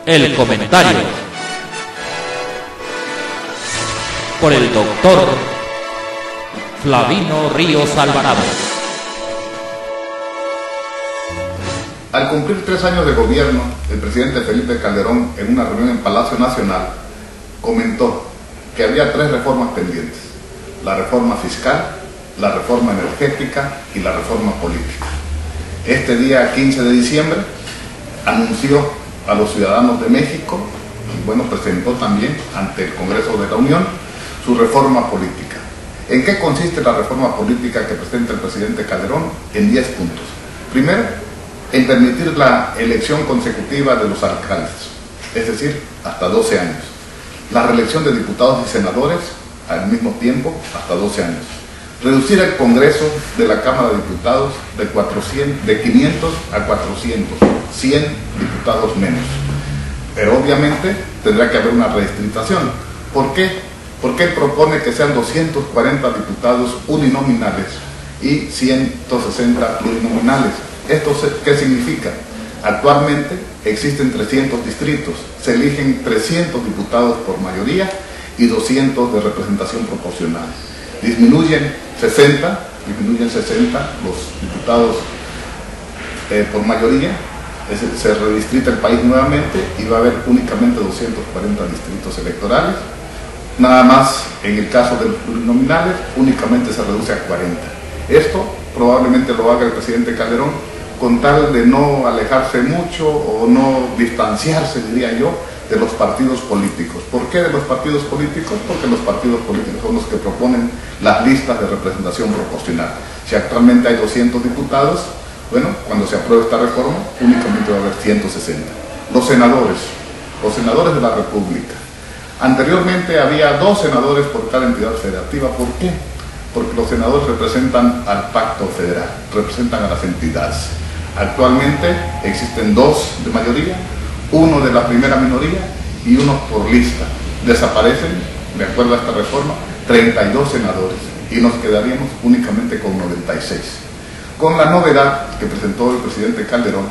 El comentario por el doctor Flavino Ríos Alvarado. Al cumplir 3 años de gobierno, el presidente Felipe Calderón, en una reunión en Palacio Nacional, comentó que había 3 reformas pendientes: la reforma fiscal, la reforma energética y la reforma política. Este día 15 de diciembre anunció a los ciudadanos de México, y bueno, presentó también ante el Congreso de la Unión su reforma política. ¿En qué consiste la reforma política que presenta el presidente Calderón? En 10 puntos. Primero, en permitir la elección consecutiva de los alcaldes, es decir, hasta 12 años. La reelección de diputados y senadores al mismo tiempo, hasta 12 años. Reducir el Congreso de la Cámara de Diputados de 500 a 400, 100 diputados menos. Pero obviamente tendrá que haber una redistribución. ¿Por qué? Porque él propone que sean 240 diputados uninominales y 160 plurinominales. ¿Esto qué significa? Actualmente existen 300 distritos, se eligen 300 diputados por mayoría y 200 de representación proporcional. Disminuyen 60 los diputados por mayoría, se redistrita el país nuevamente y va a haber únicamente 240 distritos electorales. Nada más en el caso de los plurinominales únicamente se reduce a 40. Esto probablemente lo haga el presidente Calderón con tal de no alejarse mucho o no distanciarse, diría yo, de los partidos políticos. ¿Por qué de los partidos políticos? Porque los partidos políticos son los que proponen las listas de representación proporcional. Si actualmente hay 200 diputados, bueno, cuando se apruebe esta reforma, únicamente va a haber 160. Los senadores de la República. Anteriormente había 2 senadores por cada entidad federativa. ¿Por qué? Porque los senadores representan al pacto federal, representan a las entidades. Actualmente existen 2 de mayoría, 1 de la primera minoría y 1 por lista. Desaparecen, de acuerdo a esta reforma, 32 senadores y nos quedaríamos únicamente con 96. Con la novedad que presentó el presidente Calderón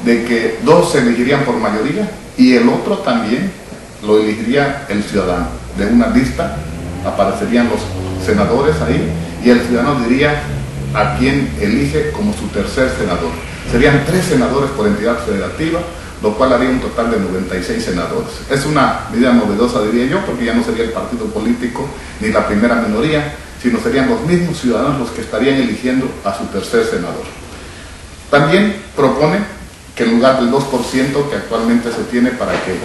de que 2 se elegirían por mayoría y el otro también lo elegiría el ciudadano. De una lista aparecerían los senadores ahí y el ciudadano diría a quién elige como su tercer senador. Serían 3 senadores por entidad federativa, lo cual haría un total de 96 senadores. Es una medida novedosa, diría yo, porque ya no sería el partido político ni la primera minoría, sino serían los mismos ciudadanos los que estarían eligiendo a su tercer senador. También propone que en lugar del 2% que actualmente se tiene para que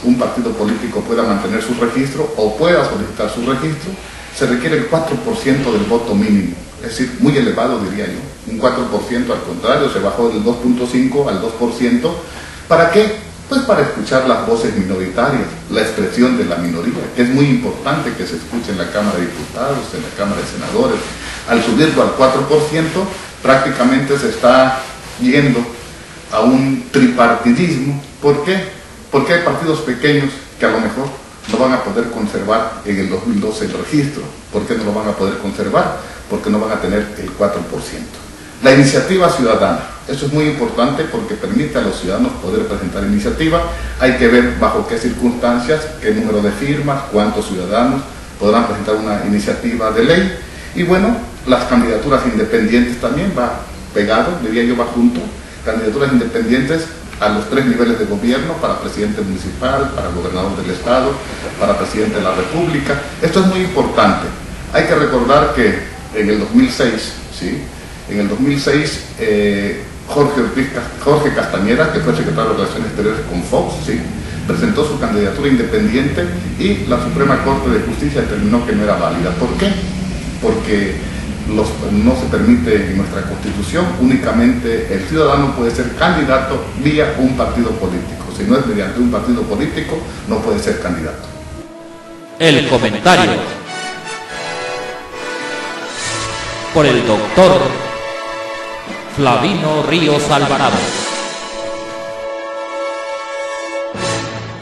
un partido político pueda mantener su registro o pueda solicitar su registro, se requiere el 4% del voto mínimo, es decir, muy elevado, diría yo. Un 4%, al contrario, se bajó del 2.5 al 2%. ¿Para qué? Pues para escuchar las voces minoritarias, la expresión de la minoría, que es muy importante que se escuche en la Cámara de Diputados, en la Cámara de Senadores. Al subirlo al 4%, prácticamente se está yendo a un tripartidismo. ¿Por qué? Porque hay partidos pequeños que a lo mejor no van a poder conservar en el 2012 el registro. ¿Por qué no lo van a poder conservar? Porque no van a tener el 4%. La iniciativa ciudadana, eso es muy importante porque permite a los ciudadanos poder presentar iniciativa. Hay que ver bajo qué circunstancias, qué número de firmas, cuántos ciudadanos podrán presentar una iniciativa de ley. Y bueno, las candidaturas independientes también va pegado, diría yo, va junto. Candidaturas independientes a los 3 niveles de gobierno, para presidente municipal, para gobernador del estado, para presidente de la república. Esto es muy importante. Hay que recordar que en el 2006, ¿sí? En el 2006, Jorge Castañeda, que fue secretario de Relaciones Exteriores con Fox, ¿sí?, presentó su candidatura independiente y la Suprema Corte de Justicia determinó que no era válida. ¿Por qué? Porque no se permite en nuestra Constitución, únicamente el ciudadano puede ser candidato vía un partido político. Si no es mediante un partido político, no puede ser candidato. El comentario por el doctor Flavino Ríos Alvarado.